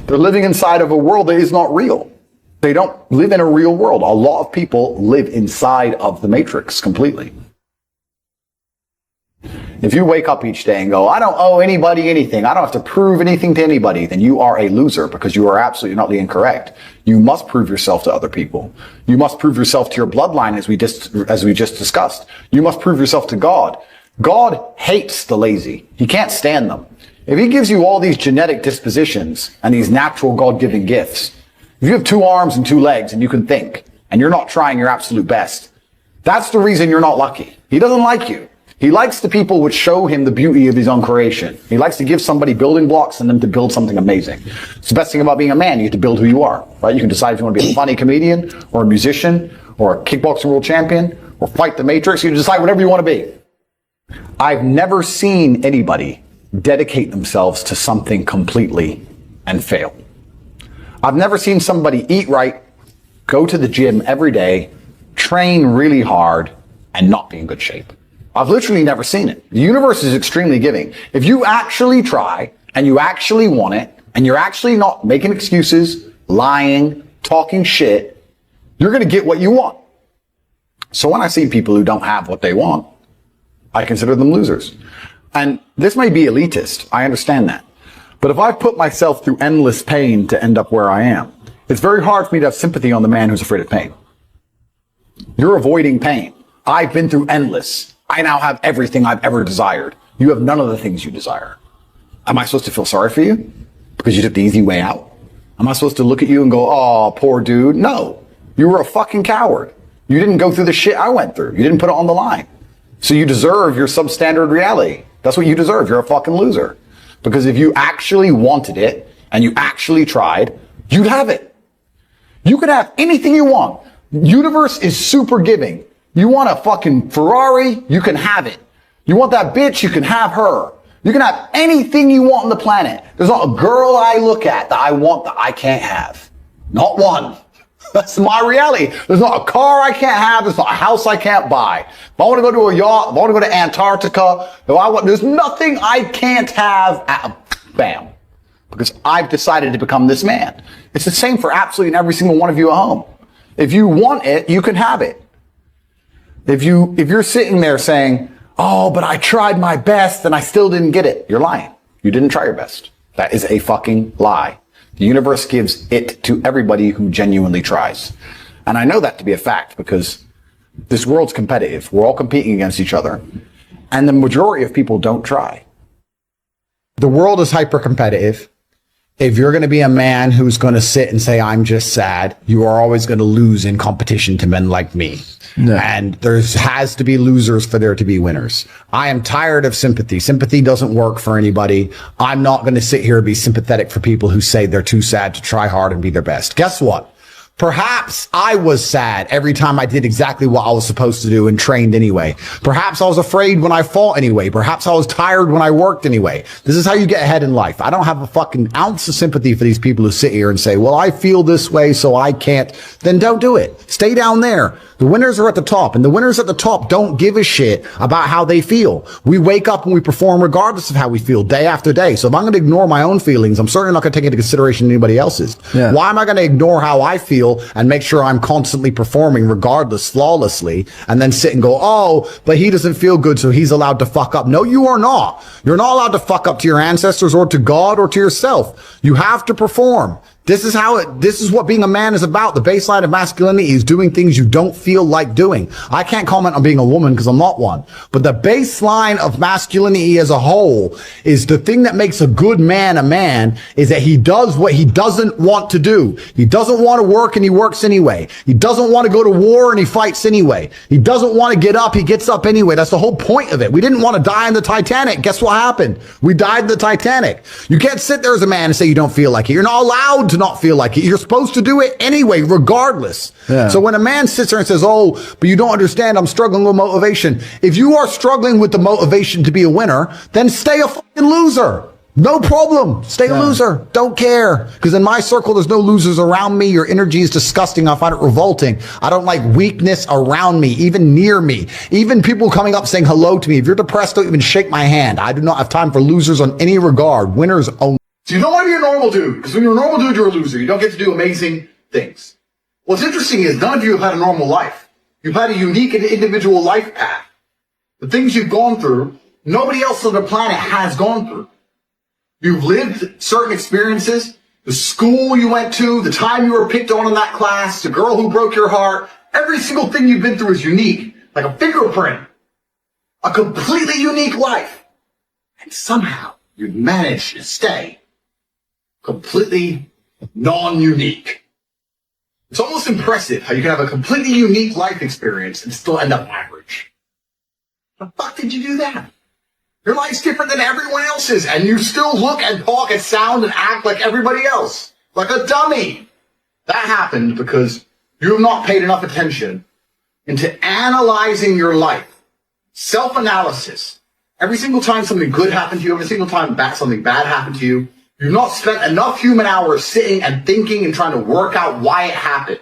They're living inside of a world that is not real. They don't live in a real world. A lot of people live inside of the matrix completely. If you wake up each day and go, I don't owe anybody anything, I don't have to prove anything to anybody, then you are a loser, because you are absolutely not incorrect. You must prove yourself to other people. You must prove yourself to your bloodline, as we just discussed. You must prove yourself to God. God hates the lazy. He can't stand them. If he gives you all these genetic dispositions and these natural God-given gifts, if you have 2 arms and 2 legs and you can think, and you're not trying your absolute best, that's the reason you're not lucky. He doesn't like you. He likes the people which show him the beauty of his own creation. He likes to give somebody building blocks and them to build something amazing. It's the best thing about being a man. You get to build who you are, right? You can decide if you want to be a funny comedian or a musician or a kickboxing world champion or fight the matrix. You can decide whatever you want to be. I've never seen anybody dedicate themselves to something completely and fail. I've never seen somebody eat right, go to the gym every day, train really hard, and not be in good shape. I've literally never seen it. The universe is extremely giving. If you actually try and you actually want it and you're actually not making excuses, lying, talking shit, you're going to get what you want. So when I see people who don't have what they want, I consider them losers. And this may be elitist. I understand that. But if I put myself through endless pain to end up where I am, it's very hard for me to have sympathy on the man who's afraid of pain. You're avoiding pain. I've been through endless. I now have everything I've ever desired. You have none of the things you desire. Am I supposed to feel sorry for you because you took the easy way out? Am I supposed to look at you and go, oh, poor dude? No. You were a fucking coward. You didn't go through the shit I went through. You didn't put it on the line. So you deserve your substandard reality. That's what you deserve. You're a fucking loser. Because if you actually wanted it and you actually tried, you'd have it. You could have anything you want. Universe is super giving. You want a fucking Ferrari, you can have it. You want that bitch, you can have her. You can have anything you want on the planet. There's not a girl I look at that I want that I can't have. Not one. That's my reality. There's not a car I can't have. There's not a house I can't buy. If I want to go to a yacht, if I want to go to Antarctica, there's nothing I can't have. Bam. Because I've decided to become this man. It's the same for absolutely every single one of you at home. If you want it, you can have it. If you're sitting there saying, oh, but I tried my best and I still didn't get it, you're lying. You didn't try your best. That is a fucking lie. The universe gives it to everybody who genuinely tries. And I know that to be a fact because this world's competitive. We're all competing against each other. And the majority of people don't try. The world is hyper competitive. If you're going to be a man who's going to sit and say, I'm just sad, you are always going to lose in competition to men like me. No. And there has to be losers for there to be winners. I am tired of sympathy. Sympathy doesn't work for anybody. I'm not going to sit here and be sympathetic for people who say they're too sad to try hard and be their best. Guess what? Perhaps I was sad every time I did exactly what I was supposed to do and trained anyway. Perhaps I was afraid when I fought anyway. Perhaps I was tired when I worked anyway. This is how you get ahead in life. I don't have a fucking ounce of sympathy for these people who sit here and say, well, I feel this way, so I can't. Then don't do it. Stay down there. The winners are at the top, and the winners at the top don't give a shit about how they feel. We wake up and we perform regardless of how we feel day after day. So if I'm going to ignore my own feelings, I'm certainly not going to take into consideration anybody else's. Yeah. Why am I going to ignore how I feel and make sure I'm constantly performing regardless, flawlessly, and then sit and go, oh, but he doesn't feel good, so he's allowed to fuck up. No, you are not. You're not allowed to fuck up to your ancestors or to God or to yourself. You have to perform. This is what being a man is about. The baseline of masculinity is doing things you don't feel like doing. I can't comment on being a woman because I'm not one. But the baseline of masculinity as a whole is the thing that makes a good man a man is that he does what he doesn't want to do. He doesn't want to work and he works anyway. He doesn't want to go to war and he fights anyway. He doesn't want to get up, he gets up anyway. That's the whole point of it. We didn't want to die in the Titanic. Guess what happened? We died in the Titanic. You can't sit there as a man and say you don't feel like it. You're not allowed to not feel like it. You're supposed to do it anyway, regardless. Yeah. So when a man sits there and says, oh, but you don't understand, I'm struggling with motivation. If you are struggling with the motivation to be a winner, then stay a fucking loser. No problem. Stay a loser. Don't care. Because in my circle, there's no losers around me. Your energy is disgusting. I find it revolting. I don't like weakness around me, even near me. Even people coming up saying hello to me. If you're depressed, don't even shake my hand. I do not have time for losers on any regard. Winners only. So you don't want to be a normal dude, because when you're a normal dude, you're a loser. You don't get to do amazing things. What's interesting is none of you have had a normal life. You've had a unique and individual life path. The things you've gone through, nobody else on the planet has gone through. You've lived certain experiences, the school you went to, the time you were picked on in that class, the girl who broke your heart. Every single thing you've been through is unique, like a fingerprint. A completely unique life. And somehow you've managed to stay completely non-unique. It's almost impressive how you can have a completely unique life experience and still end up average. How the fuck did you do that? Your life's different than everyone else's, and you still look and talk and sound and act like everybody else. Like a dummy. That happened because you have not paid enough attention into analyzing your life. Self-analysis. Every single time something good happened to you, every single time something bad happened to you, you've not spent enough human hours sitting and thinking and trying to work out why it happened.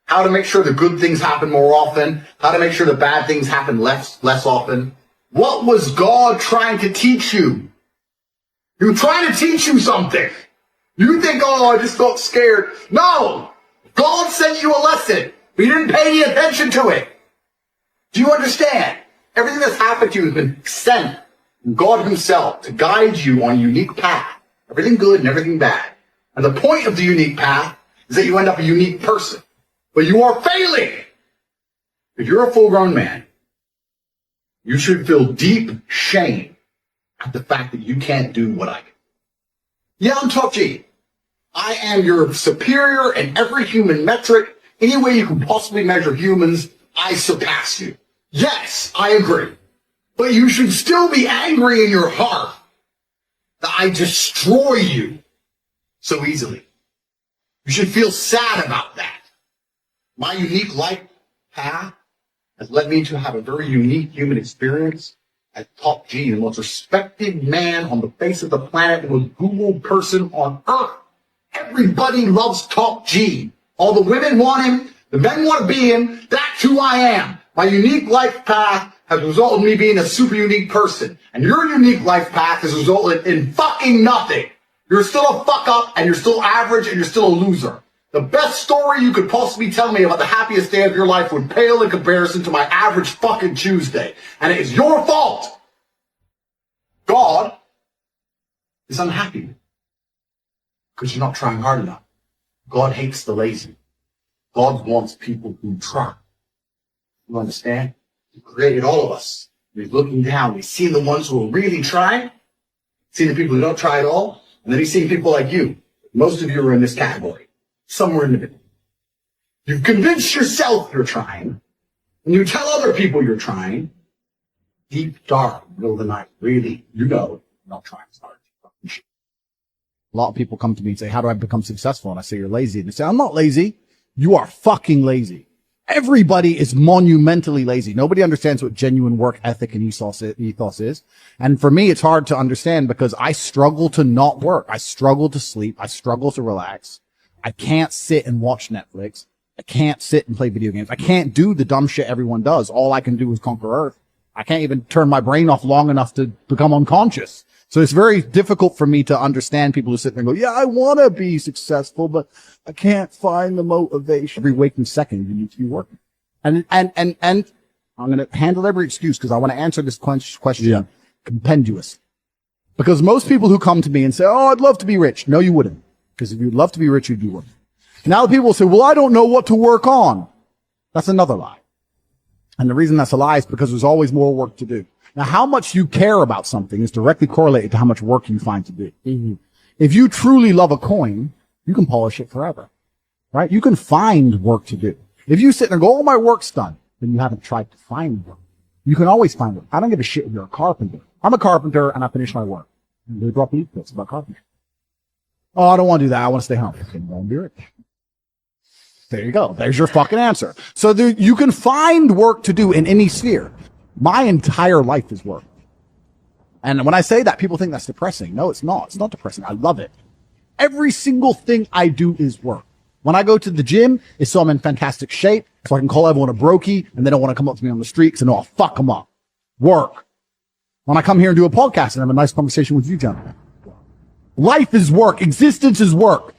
How to make sure the good things happen more often. How to make sure the bad things happen less often. What was God trying to teach you? He was trying to teach you something. You think, oh, I just got scared. No! God sent you a lesson, but you didn't pay any attention to it. Do you understand? Everything that's happened to you has been sent from God himself to guide you on a unique path. Everything good and everything bad. And the point of the unique path is that you end up a unique person. But you are failing. If you're a full-grown man, you should feel deep shame at the fact that you can't do what I can. Yeah, I'm Tough G. I am your superior in every human metric. Any way you can possibly measure humans, I surpass you. Yes, I agree. But you should still be angry in your heart that I destroy you so easily. You should feel sad about that. My unique life path has led me to have a very unique human experience as Top G, the most respected man on the face of the planet, the most Googled person on earth. Everybody loves Top G. All the women want him. The men want to be him. That's who I am. My unique life path has resulted in me being a super unique person. And your unique life path has resulted in fucking nothing. You're still a fuck up, and you're still average, and you're still a loser. The best story you could possibly tell me about the happiest day of your life would pale in comparison to my average fucking Tuesday. And it is your fault. God is unhappy because you're not trying hard enough. God hates the lazy. God wants people who try. You understand? He created all of us. He's looking down. He's seeing the ones who are really trying, seeing the people who don't try at all, and then he's seeing people like you. Most of you are in this category. Somewhere in the middle. You've convinced yourself you're trying, and you tell other people you're trying. Deep, dark, middle of the night, really, you know, you're not trying as hard. A lot of people come to me and say, how do I become successful? And I say, you're lazy. And they say, I'm not lazy. You are fucking lazy. Everybody is monumentally lazy. Nobody understands what genuine work ethic and ethos is. And for me, it's hard to understand because I struggle to not work. I struggle to sleep. I struggle to relax. I can't sit and watch Netflix. I can't sit and play video games. I can't do the dumb shit everyone does. All I can do is conquer Earth. I can't even turn my brain off long enough to become unconscious. So it's very difficult for me to understand people who sit there and go, yeah, I want to be successful, but I can't find the motivation. Every waking second, you need to be working. And I'm going to handle every excuse because I want to answer this question compendious. Because most people who come to me and say, oh, I'd love to be rich. No, you wouldn't. Because if you'd love to be rich, you'd do work. Now people will say, well, I don't know what to work on. That's another lie. And the reason that's a lie is because there's always more work to do. Now, how much you care about something is directly correlated to how much work you find to do. Mm-hmm. If you truly love a coin, you can polish it forever, right? You can find work to do. If you sit there and go, oh, my work's done, then you haven't tried to find work. You can always find work. I don't give a shit if you're a carpenter. I'm a carpenter and I finish my work. And they drop leaf bits about carpentry. Oh, I don't want to do that. I want to stay home. Okay, won't be rich. There you go. There's your fucking answer. So you can find work to do in any sphere. My entire life is work. And when I say that, people think that's depressing. No, it's not. It's not depressing. I love it. Every single thing I do is work. When I go to the gym, it's so I'm in fantastic shape, so I can call everyone a brokey, and they don't want to come up to me on the street because I know I'll fuck them up. Work. When I come here and do a podcast and have a nice conversation with you gentlemen. Life is work. Existence is work.